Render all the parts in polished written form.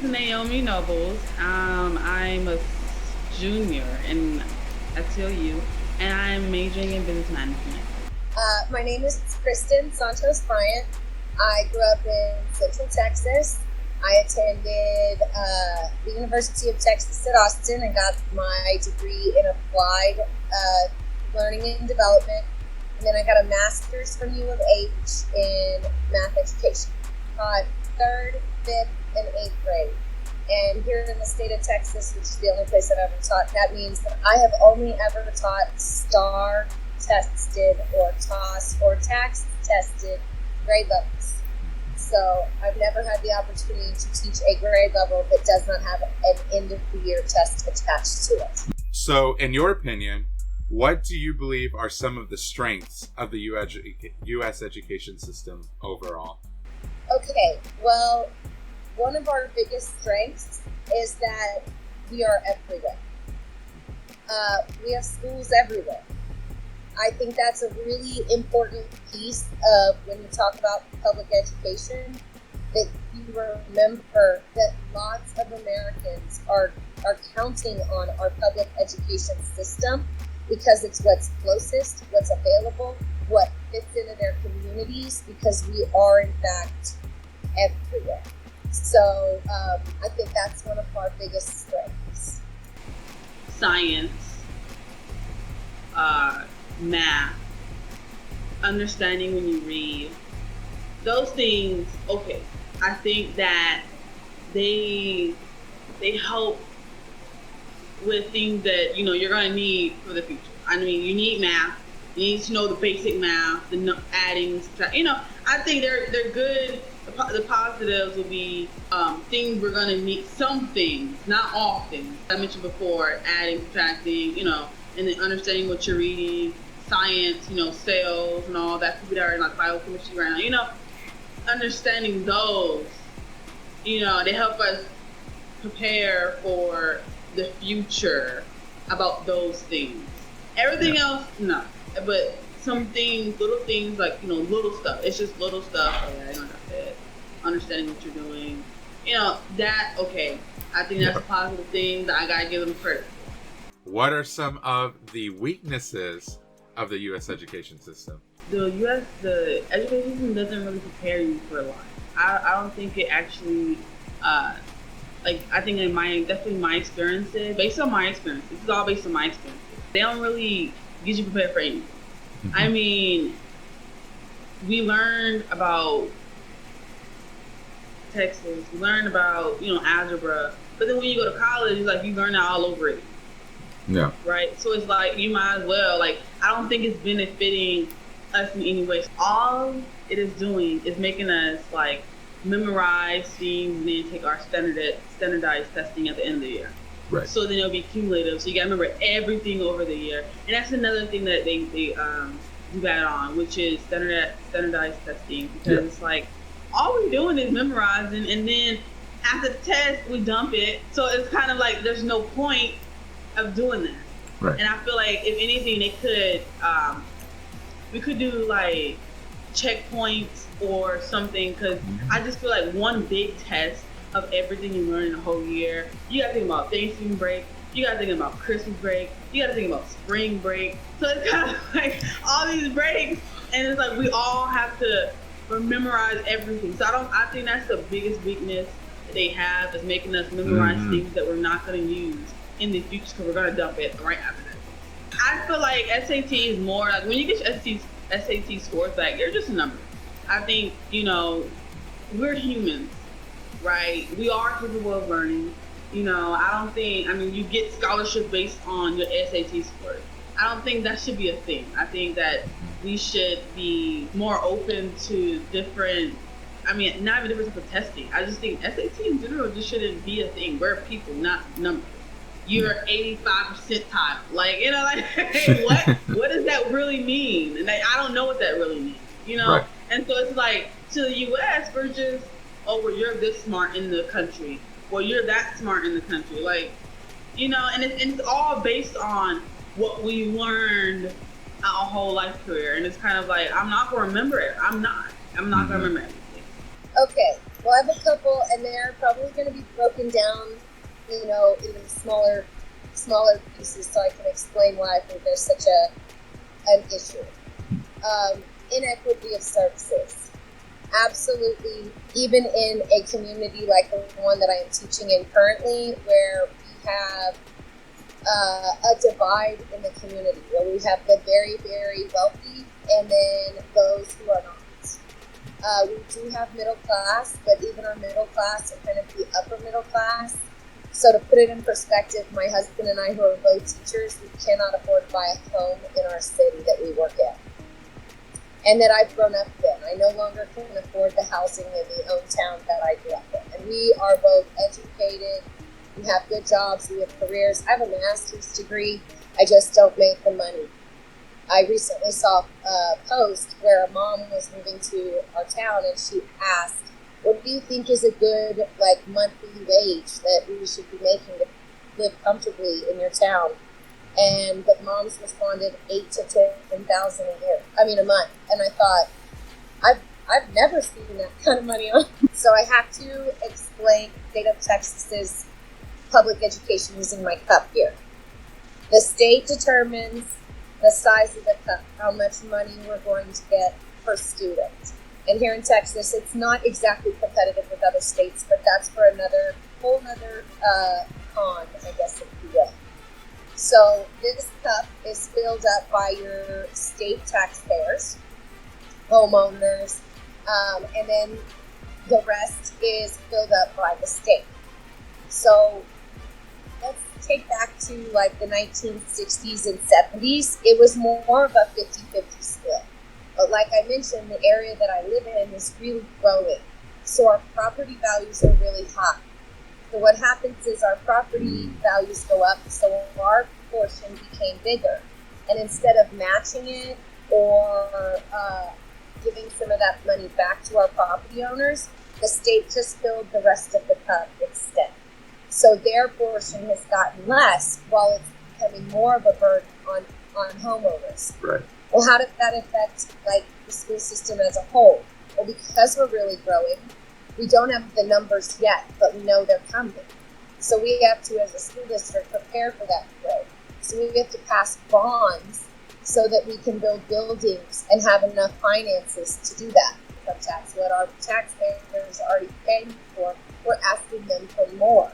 is Naomi Nobles. I'm a junior in at TLU, and I'm majoring in business management. My name is Kristen Santos Bryant. I grew up in Central Texas. I attended the University of Texas at Austin and got my degree in applied learning and development. And then I got a master's from U of H in math education. Taught 3rd, 5th, and 8th grade. And here in the state of Texas, which is the only place I've ever taught, that means that I have only ever taught STAR tested or TOS or tax tested grade levels. So I've never had the opportunity to teach a grade level that does not have an end of the year test attached to it. So in your opinion, what do you believe are some of the strengths of the U.S. education system overall? Okay, well, one of our biggest strengths is that we are everywhere. We have schools everywhere. I think that's a really important piece of when you talk about public education, that you remember that lots of Americans are counting on our public education system because it's what's closest, what's available, what fits into their communities, because we are in fact everywhere. So I think that's one of our biggest strengths. Science, math, understanding when you read, those things, okay. I think that they help with things that, you're going to need for the future. I mean, you need math. You need to know the basic math, the adding, I think they're good. The positives will be things we're going to need, some things, not all things. I mentioned before, adding, subtracting, and then understanding what you're reading, science, cells and all that, people that are in like biochemistry right now, understanding those, they help us prepare for the future about those things. Everything else, no. But some things, little things like, little stuff. It's just little stuff. I don't have to understanding what you're doing. That, okay. I think that's a positive thing that I gotta give them credit for. What are some of the weaknesses of the U.S. education system? The education system doesn't really prepare you for life. I don't think it actually, I think definitely my experiences, based on my experience, this is all based on my experiences, they don't really get you prepared for anything. Mm-hmm. I mean, we learned about Texas, we learned about, algebra, but then when you go to college, it's like you learn that all over again. Yeah. Right? So it's like, you might as well, I don't think it's benefiting us in any way. All it is doing is making us, memorize things and then take our standardized testing at the end of the year. Right. So then it'll be cumulative. So you got to remember everything over the year. And that's another thing that they do bad on, which is standardized testing. Because it's all we're doing is memorizing, and then after the test, we dump it. So it's kind of like there's no point of doing that. Right. And I feel like if anything, they could, we could do checkpoints or something, because I just feel like one big test of everything you learn in a whole year. You gotta think about Thanksgiving break, you gotta think about Christmas break, you gotta think about spring break. So it's kind of like all these breaks, and it's like we all have to memorize everything. So I think that's the biggest weakness that they have, is making us memorize things that we're not gonna use in the future, because we're gonna dump it right after that. I feel like SAT is more like, when you get your SAT scores back, they're just a number. I think, we're humans, right? We are capable of learning. You get scholarships based on your SAT scores. I don't think that should be a thing. I think that we should be more open to different, not even different types of testing. I just think SAT in general just shouldn't be a thing. We're people, not numbers. You're 85 percentile. What does that really mean? And I don't know what that really means, Right. And so it's to the U.S., we're just, you're this smart in the country, or you're that smart in the country. And it's all based on what we learned our whole life career. And it's kind of I'm not going to remember it. I'm not going to remember everything. Okay, Well, I have a couple, and they're probably going to be broken down, into smaller pieces, so I can explain why I think there's such an issue. Inequity of services. Absolutely. Even in a community like the one that I am teaching in currently, where we have a divide in the community, where we have the very, very wealthy and then those who are not. We do have middle class, but even our middle class are kind of the upper middle class. So to put it in perspective, my husband and I, who are both teachers, we cannot afford to buy a home in our city that we work in and that I've grown up in. I no longer can afford the housing in the own town that I grew up in. And we are both educated, we have good jobs, we have careers. I have a master's degree, I just don't make the money. I recently saw a post where a mom was moving to our town, and she asked, what do you think is a good monthly wage that we should be making to live comfortably in your town? And the moms responded, 8 to 10,000 a month. And I thought, I've never seen that kind of money on. So I have to explain the state of Texas's public education using my cup here. The state determines the size of the cup, how much money we're going to get per student. And here in Texas, it's not exactly competitive with other states, but that's for whole nother con, I guess, if you will. So this cup is filled up by your state taxpayers, homeowners, and then the rest is filled up by the state. So let's take back to the 1960s and 70s. It was more of a 50-50 split. But like I mentioned, the area that I live in is really growing. So our property values are really high. So what happens is our property values go up, so our portion became bigger. And instead of matching it or giving some of that money back to our property owners, the state just filled the rest of the cup instead. So their portion has gotten less while it's becoming more of a burden on homeowners. Right. Well, how does that affect the school system as a whole? Well, because we're really growing, we don't have the numbers yet, but we know they're coming. So we have to, as a school district, prepare for that growth. So we have to pass bonds so that we can build buildings and have enough finances to do that. Tax, what our taxpayers are already paying for, we're asking them for more.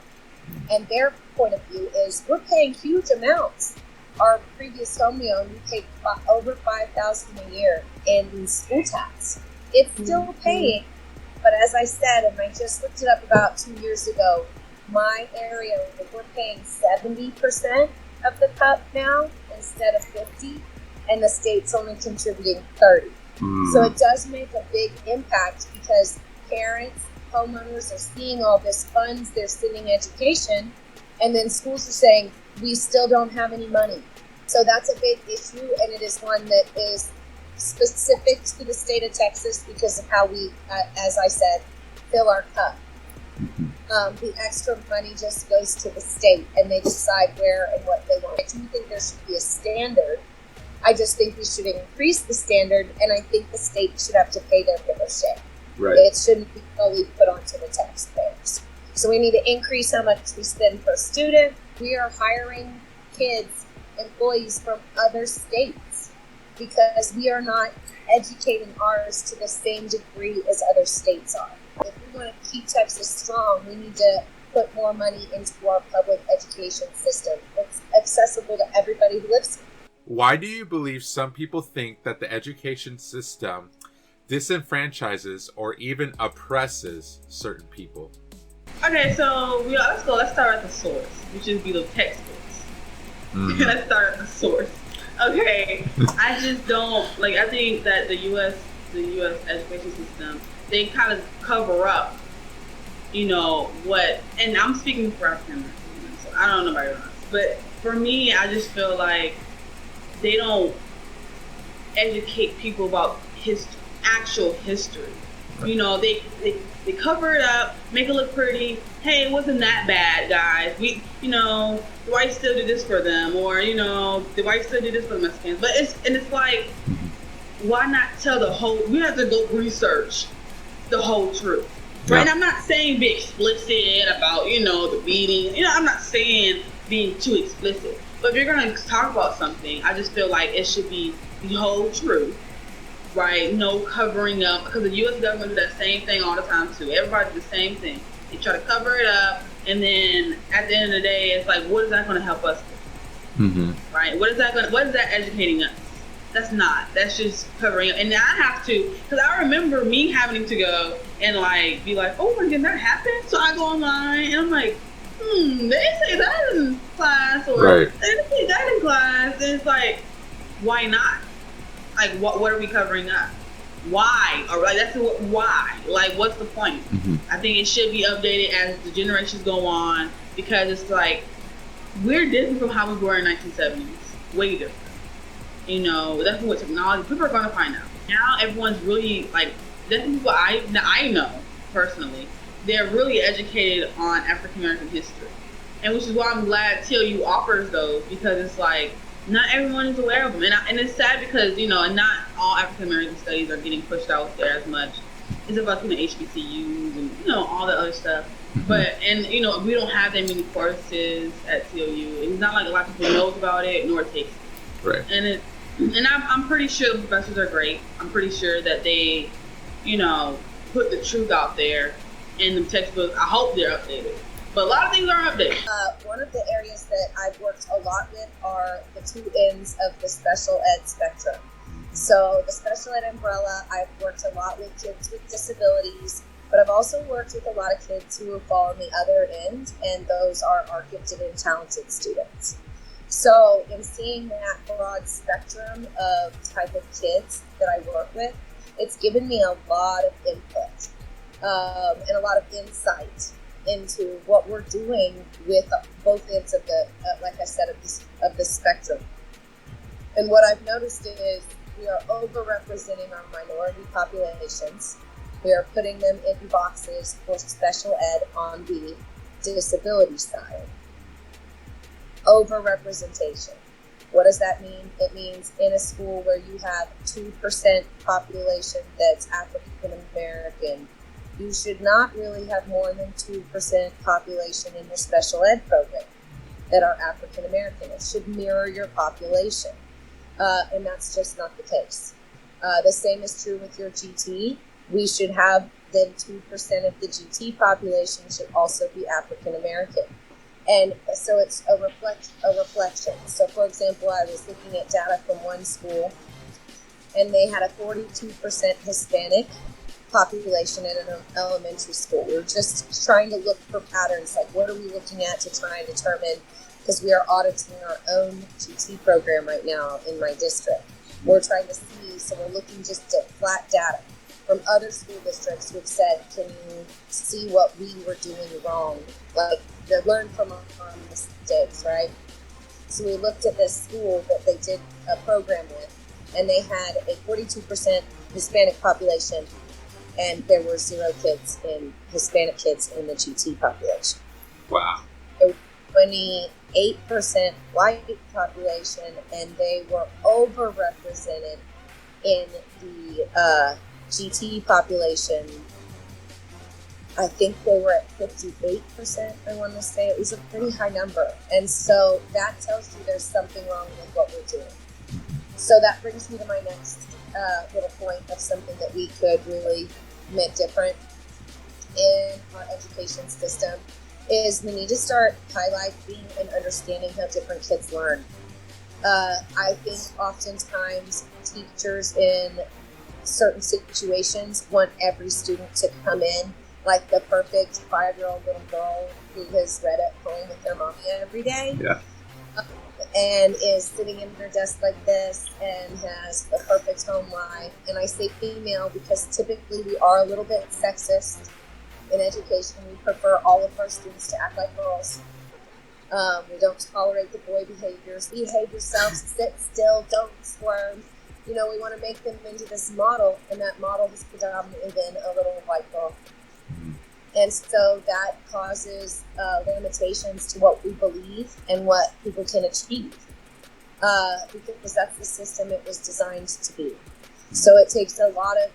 And their point of view is we're paying huge amounts. Our previous home we owned, we paid over $5,000 a year in school tax. It's still paying, but as I said, and I just looked it up about 2 years ago, my area, we're paying 70% of the cup now instead of 50%, and the state's only contributing 30%. So it does make a big impact because parents, homeowners are seeing all this funds, they're sending education, and then schools are saying, we still don't have any money. So that's a big issue, and it is one that is specific to the state of Texas because of how we, as I said, fill our cup. The extra money just goes to the state, and they decide where and what they want. I do think there should be a standard. I just think we should increase the standard, and I think the state should have to pay their fair share. Right. It shouldn't be fully put onto the taxpayers. So we need to increase how much we spend per student. We are hiring kids, employees from other states because we are not educating ours to the same degree as other states are. If we want to keep Texas strong, we need to put more money into our public education system. It's accessible to everybody who lives here. Why do you believe some people think that the education system disenfranchises or even oppresses certain people? Okay, so let's start at the source, which would be the textbooks. Let's start at the source. Okay, I just don't I think that the U.S. education system, they kind of cover up, what, and I'm speaking for African Americans, so I don't know about else, but for me, I just feel like they don't educate people about actual history. They cover it up, make it look pretty. Hey, it wasn't that bad, guys. The whites still did this for them, or the whites still did this for the Mexicans. But it's like, why not tell the whole? We have to go research the whole truth. right? And I'm not saying be explicit about, the beating. I'm not saying being too explicit. But if you're going to talk about something, I just feel like it should be the whole truth, right? No covering up, because the U.S. government do that same thing all the time too. Everybody does the same thing. They try to cover it up, and then at the end of the day, it's like, what is that going to help us with? Mm-hmm. Right? What is that educating us? That's not. That's just covering up. And now I have to, because I remember me having to go and be like, oh my God, that happened? So I go online and I'm like, they say that in class, or right. They say that in class. And it's like, why not? Like, what are we covering up? Why? Or why? Like, what's the point? Mm-hmm. I think it should be updated as the generations go on, because it's like, we're different from how we were in 1970s. Way different. Definitely with technology, people are going to find out. Now everyone's really, definitely people I know personally, they're really educated on African American history. And which is why I'm glad TLU offers those, because it's like, not everyone is aware of them. And it's sad because, and not all African American studies are getting pushed out there as much. It's about, HBCUs and, all the other stuff. But, we don't have that many courses at TLU. It's not like a lot of people knows about it, nor takes it. Right. And I'm pretty sure the professors are great. I'm pretty sure that they, put the truth out there in the textbooks. I hope they're updated. But a lot of things aren't updated. One of the areas that I've worked a lot with are the two ends of the special ed spectrum. So the special ed umbrella, I've worked a lot with kids with disabilities, but I've also worked with a lot of kids who fall on the other end, and those are our gifted and talented students. So in seeing that broad spectrum of type of kids that I work with, it's given me a lot of input and a lot of insight into what we're doing with both ends of the, like I said, of the spectrum. And what I've noticed is we are overrepresenting our minority populations. We are putting them in boxes for special ed on the disability side. Overrepresentation. What does that mean? It means in a school where you have 2% population that's African American, you should not really have more than 2% population in your special ed program that are African American. It should mirror your population. And that's just not the case. The same is true with your GT. We should have then 2% of the GT population should also be African American. And so it's a reflection. So for example, I was looking at data from one school, and they had a 42% Hispanic population at an elementary school. We were just trying to look for patterns, like what are we looking at to try and determine, because we are auditing our own GT program right now in my district. We're trying to see, so we're looking just at flat data from other school districts who have said, can you see what we were doing wrong? Like, to learn from our mistakes, right? So we looked at this school that they did a program with, and they had a 42% Hispanic population, and there were 0 kids in Hispanic kids in the GT population. Wow. There was 28% white population, and they were overrepresented in the GT population. I think they were at 58%, I want to say. It was a pretty high number. And so that tells you there's something wrong with what we're doing. So that brings me to my next little point of something that we could really make different in our education system is we need to start highlighting and understanding how different kids learn. I think oftentimes teachers in certain situations want every student to come in like the perfect 5-year-old little girl who has read at home with their mommy every day. Yeah. And is sitting in her desk like this and has the perfect home life. And I say female because typically we are a little bit sexist in education. We prefer all of our students to act like girls. We don't tolerate the boy behaviors. Behave yourself, sit still, don't squirm. We want to make them into this model, and that model has predominantly been a little white girl. And so that causes limitations to what we believe and what people can achieve, because that's the system it was designed to be. So it takes a lot of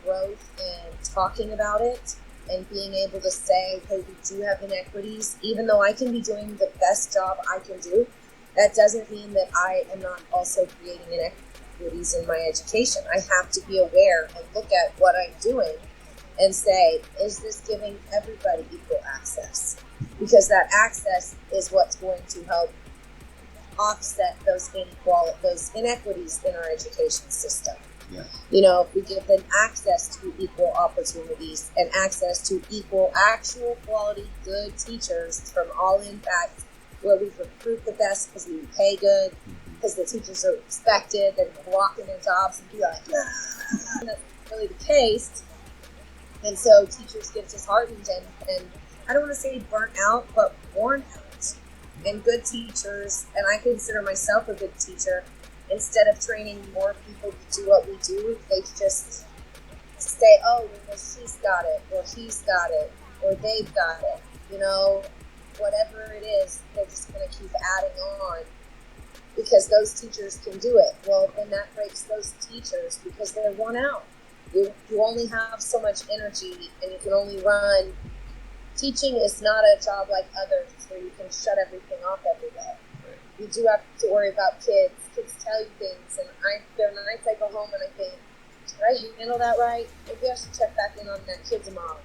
growth and talking about it and being able to say, hey, we do have inequities, even though I can be doing the best job I can do, that doesn't mean that I am not also creating inequities in my education. I have to be aware and look at what I'm doing and say, is this giving everybody equal access? Because that access is what's going to help offset those inequities in our education system. Yeah. You know, if we give them access to equal opportunities and access to equal, actual quality, good teachers from all impacts, where we recruit the best because we pay good, because the teachers are respected, and walk in their jobs and be like, ah. And that's really the case. And so teachers get disheartened and I don't want to say burnt out, but worn out. And good teachers, and I consider myself a good teacher, instead of training more people to do what we do, they just say, oh, well, she's got it, or he's got it, or they've got it. You know, whatever it is, they're just going to keep adding on because those teachers can do it. Well, then that breaks those teachers because they're worn out. You only have so much energy, and you can only run. Teaching is not a job like others where you can shut everything off every day. Right. You do have to worry about kids. Kids tell you things, and there are nights I go home and I think, did I handle that right? Maybe I should check back in on that kid tomorrow.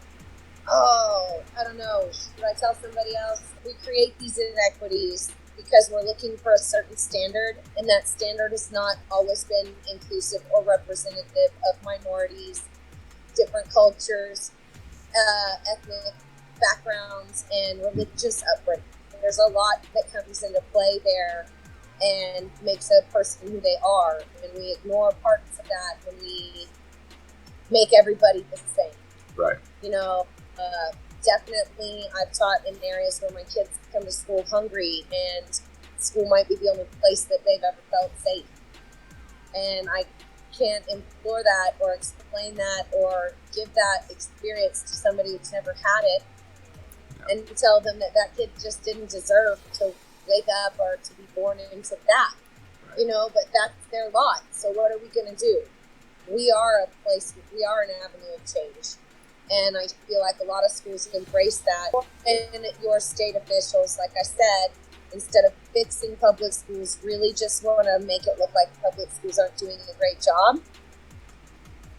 Oh, I don't know. Should I tell somebody else? We create these inequities because we're looking for a certain standard, and that standard has not always been inclusive or representative of minorities, different cultures, ethnic backgrounds, and religious upbringing. There's a lot that comes into play there and makes a person who they are, and we ignore parts of that when we make everybody the same. Right. You know, definitely I've taught in areas where my kids come to school hungry, and school might be the only place that they've ever felt safe. And I can't implore that or explain that or give that experience to somebody who's never had it, and tell them that that kid just didn't deserve to wake up or to be born into that. Right. You know, but that's their lot. So what are we going to do? We are an avenue of change. And I feel like a lot of schools embrace that. And your state officials, like I said, instead of fixing public schools, really just want to make it look like public schools aren't doing a great job.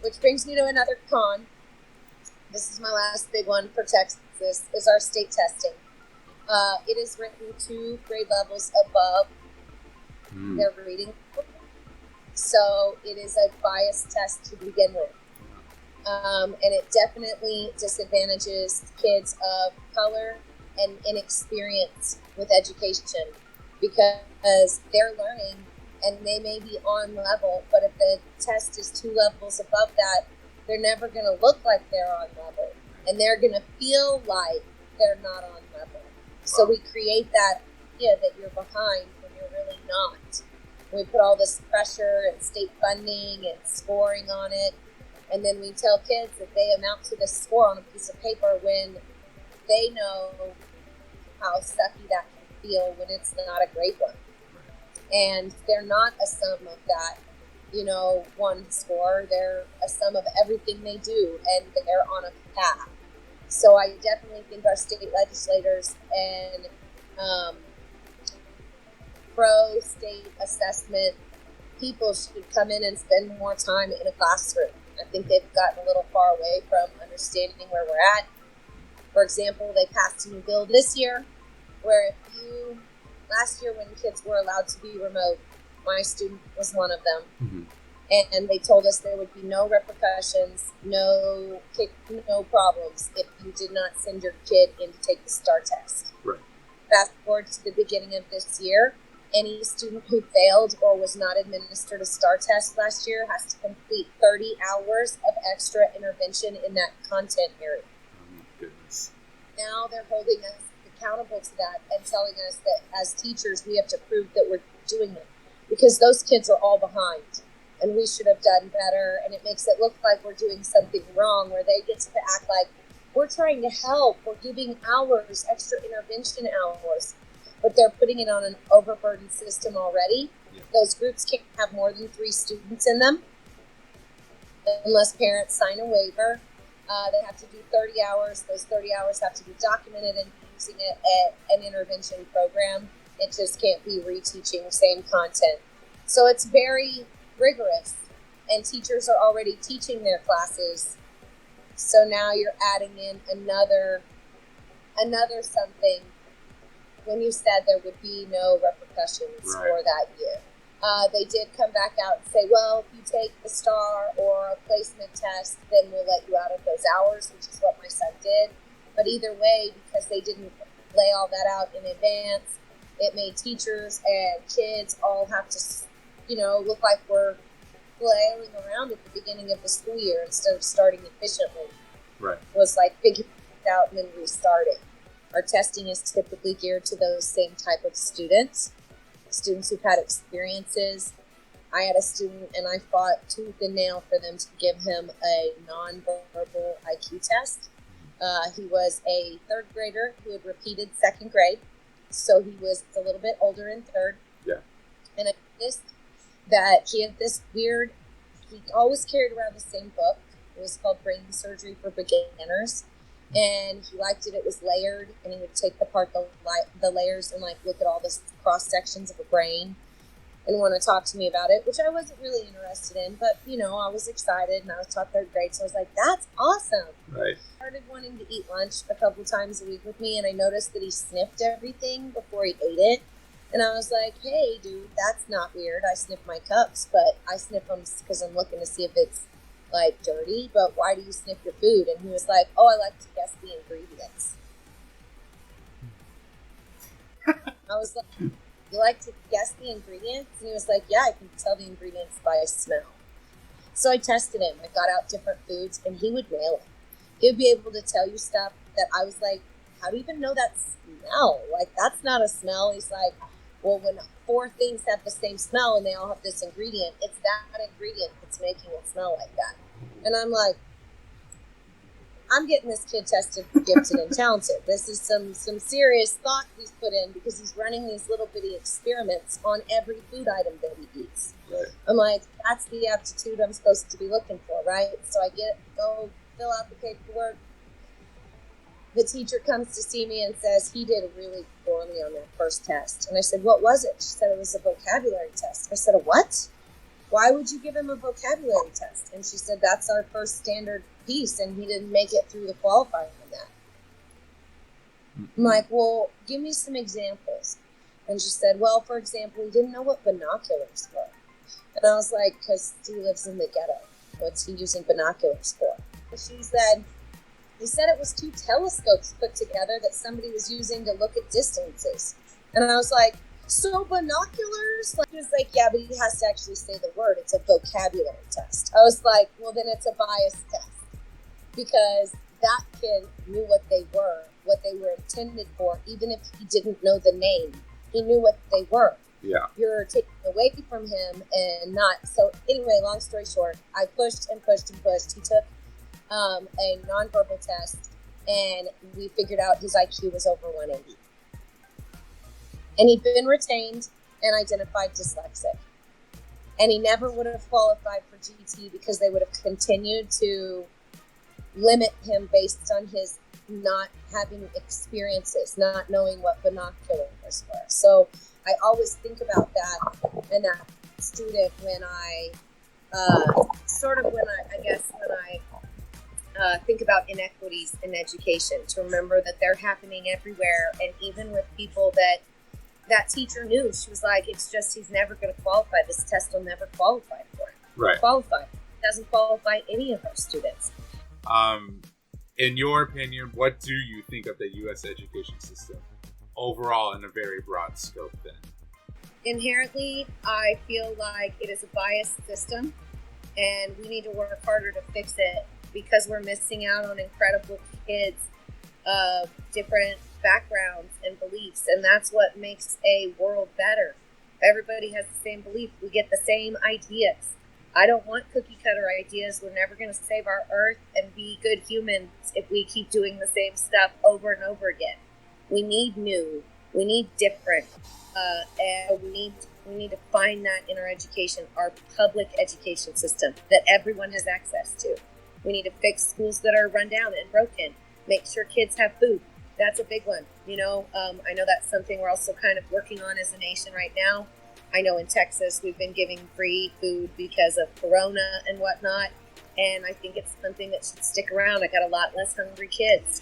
Which brings me to another con. This is my last big one for Texas, is our state testing. It is written 2 grade levels above their reading. So it is a biased test to begin with. And it definitely disadvantages kids of color and inexperience with education because they're learning and they may be on level, but if the test is 2 levels above that, they're never going to look like they're on level, and they're going to feel like they're not on level. So we create that idea that you're behind when you're really not. We put all this pressure and state funding and scoring on it, and then we tell kids that they amount to this score on a piece of paper when they know how sucky that can feel when it's not a great one. And they're not a sum of that, one score. They're a sum of everything they do, and they're on a path. So I definitely think our state legislators and pro-state assessment people should come in and spend more time in a classroom. I think they've gotten a little far away from understanding where we're at. For example, they passed a new bill this year where last year when kids were allowed to be remote, my student was one of them. Mm-hmm. And they told us there would be no repercussions, no problems if you did not send your kid in to take the STAR test. Right. Fast forward to the beginning of this year, any student who failed or was not administered a STAR test last year has to complete 30 hours of extra intervention in that content area. Oh my goodness. Now they're holding us accountable to that and telling us that as teachers we have to prove that we're doing it because those kids are all behind and we should have done better, and it makes it look like we're doing something wrong where they get to act like we're trying to help, we're giving hours, extra intervention hours, but they're putting it on an overburdened system already. Yeah. Those groups can't have more than 3 students in them unless parents sign a waiver. They have to do 30 hours. Those 30 hours have to be documented and using it at an intervention program. It just can't be reteaching same content. So it's very rigorous, and teachers are already teaching their classes. So now you're adding in another something when you said there would be no repercussions for that year. They did come back out and say, well, if you take a STAR or a placement test, then we'll let you out of those hours, which is what my son did. But either way, because they didn't lay all that out in advance, it made teachers and kids all have to, look like we're flailing around at the beginning of the school year instead of starting efficiently. Right. It was like figuring it out and then restarting. Our testing is typically geared to those same type of students who've had experiences. I had a student and I fought tooth and nail for them to give him a nonverbal IQ test. He was a third grader who had repeated second grade. So he was a little bit older in third. Yeah. And I noticed that he had this weird, he always carried around the same book. It was called Brain Surgery for Beginners. And he liked it. It was layered, and he would take apart the layers and look at all the cross sections of a brain and want to talk to me about it, which I wasn't really interested in. But I was excited, and I was taught third grade, so I was like, "That's awesome!" Right. He started wanting to eat lunch a couple times a week with me, and I noticed that he sniffed everything before he ate it. And I was like, "Hey, dude, that's not weird. I sniff my cups, but I sniff them because I'm looking to see if it's dirty, but why do you sniff your food?" And he was like, "Oh, I like to guess the ingredients." I was like, "You like to guess the ingredients?" And he was like, "Yeah, I can tell the ingredients by smell." So I tested him. I got out different foods, and he would nail it. He would be able to tell you stuff that I was like, "How do you even know that smell? That's not a smell." He's like, "Well, when 4 things have the same smell and they all have this ingredient, it's that ingredient that's making it smell like that." And I'm like, I'm getting this kid tested for gifted and talented. This is some serious thought he's put in because he's running these little bitty experiments on every food item that he eats. Right. I'm like, that's the aptitude I'm supposed to be looking for, right? So I go fill out the paperwork. The teacher comes to see me and says he did really poorly on that first test. And I said, "What was it?" She said it was a vocabulary test. I said, "A what? Why would you give him a vocabulary test?" And she said, "That's our first standard piece, and he didn't make it through the qualifying on that." I'm like, "Well, give me some examples." And she said, "Well, for example, he didn't know what binoculars were." And I was like, "Because he lives in the ghetto. What's he using binoculars for?" And she said, "He said it was 2 telescopes put together that somebody was using to look at distances." And I was like, "So binoculars?" He was like, "Yeah, but he has to actually say the word. It's a vocabulary test." I was like, "Well, then it's a bias test." Because that kid knew what they were intended for, even if he didn't know the name. He knew what they were. Yeah. You're taking away from him and not. So anyway, long story short, I pushed and pushed and pushed. He took a nonverbal test, and we figured out his IQ was over 180. And he'd been retained and identified dyslexic. And he never would have qualified for GT because they would have continued to limit him based on his not having experiences, not knowing what binoculars were. So I always think about that and that student when I think about inequities in education, to remember that they're happening everywhere. And even with people that teacher knew, she was like, "It's just he's never going to qualify. This test will never qualify for him." Right. Qualify. It doesn't qualify any of our students. In your opinion, what do you think of the U.S. education system overall in a very broad scope then? Inherently, I feel like it is a biased system, and we need to work harder to fix it because we're missing out on incredible kids of different backgrounds and beliefs, and that's what makes a world better. Everybody has the same belief. We get the same ideas. I don't want cookie cutter ideas. We're never going to save our earth and be good humans if we keep doing the same stuff over and over again. We need new. We need different. And we need to find that in our education, our public education system that everyone has access to. We need to fix schools that are run down and broken. Make sure kids have food. That's a big one. You know, I know that's something we're also kind of working on as a nation right now. I know in Texas we've been giving free food because of Corona and whatnot. And I think it's something that should stick around. I got a lot less hungry kids.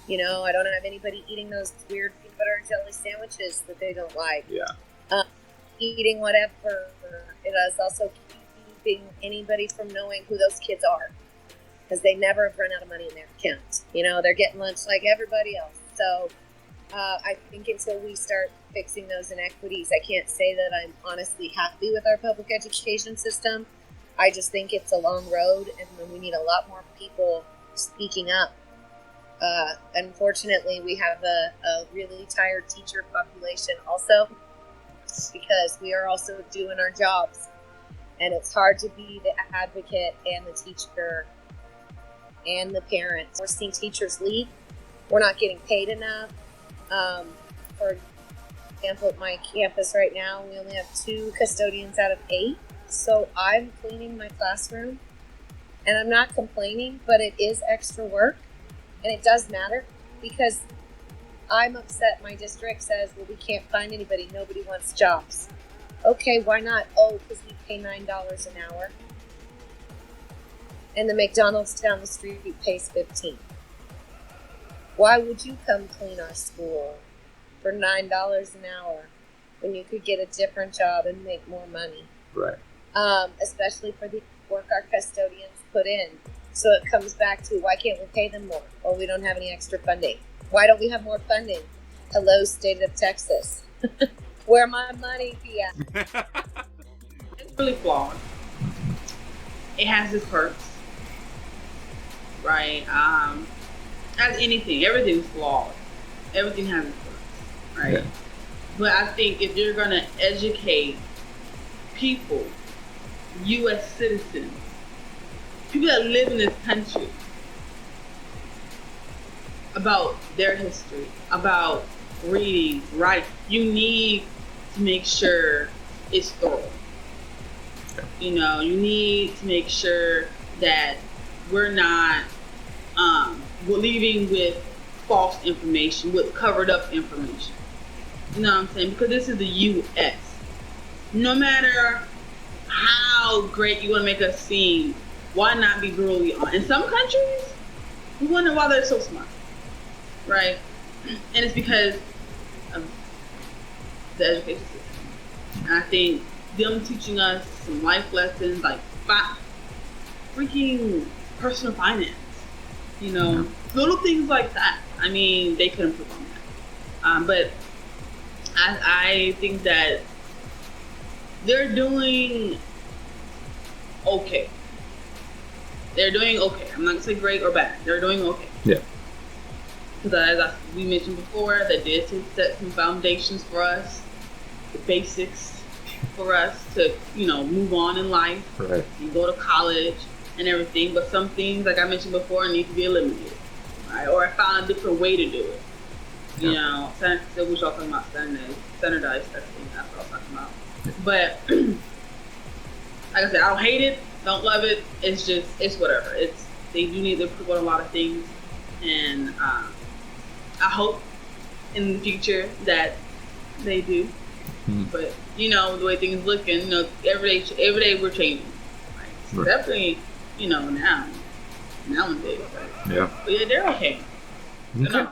You know, I don't have anybody eating those weird peanut butter and jelly sandwiches that they don't like. Yeah. Eating whatever. It is also keeping anybody from knowing who those kids are, because they never have run out of money in their account. You know, they're getting lunch like everybody else. So I think until we start fixing those inequities, I can't say that I'm honestly happy with our public education system. I just think it's a long road, and we need a lot more people speaking up. Unfortunately, we have a really tired teacher population also, because we are also doing our jobs, and it's hard to be the advocate and the teacher and the parents. We're seeing teachers leave. We're not getting paid enough. For example, at my campus right now, we only have 2 custodians out of 8. So I'm cleaning my classroom, and I'm not complaining, but it is extra work, and it does matter, because I'm upset. My district says, well, we can't find anybody. Nobody wants jobs. Okay, why not? Oh, because we pay $9 an hour. And the McDonald's down the street pays $15. Why would you come clean our school for $9 an hour when you could get a different job and make more money? Right. Especially for the work our custodians put in. So it comes back to, why can't we pay them more? Well, we don't have any extra funding. Why don't we have more funding? Hello, state of Texas. Where my money be at? It's really flawed. It has its perks, right? As anything, everything's flawed. Everything has its perks, right? Yeah. But I think if you're gonna educate people, U.S. citizens, people that live in this country, about their history, about reading, right? You need to make sure it's thorough. You know, you need to make sure that we're not leaving with false information, with covered up information. You know what I'm saying? Because this is the U.S. No matter how great you want to make us seem, why not be brutally honest? In some countries, we wonder why they're so smart, right? And it's because of the education system. And I think them teaching us some life lessons, like freaking personal finance, you know, little things like that. I mean, they could improve on that. But I think that they're doing okay. They're doing okay. I'm not gonna say great or bad. They're doing okay. Yeah. Because as we mentioned before, they did set some foundations for us, the basics for us to, you know, move on in life. Right. You go to college and everything, but some things, like I mentioned before, need to be eliminated, right? Or I found a different way to do it. You know, so we were talking about standardized testing. That's what I was talking about. But like I said, I don't hate it, don't love it. It's just, it's whatever. They do need to improve on a lot of things, and I hope in the future that they do. But you know, the way things looking, you know, every day we're changing. Right? So definitely, you know, nowadays. Right? Yeah. But yeah, they're okay. Okay.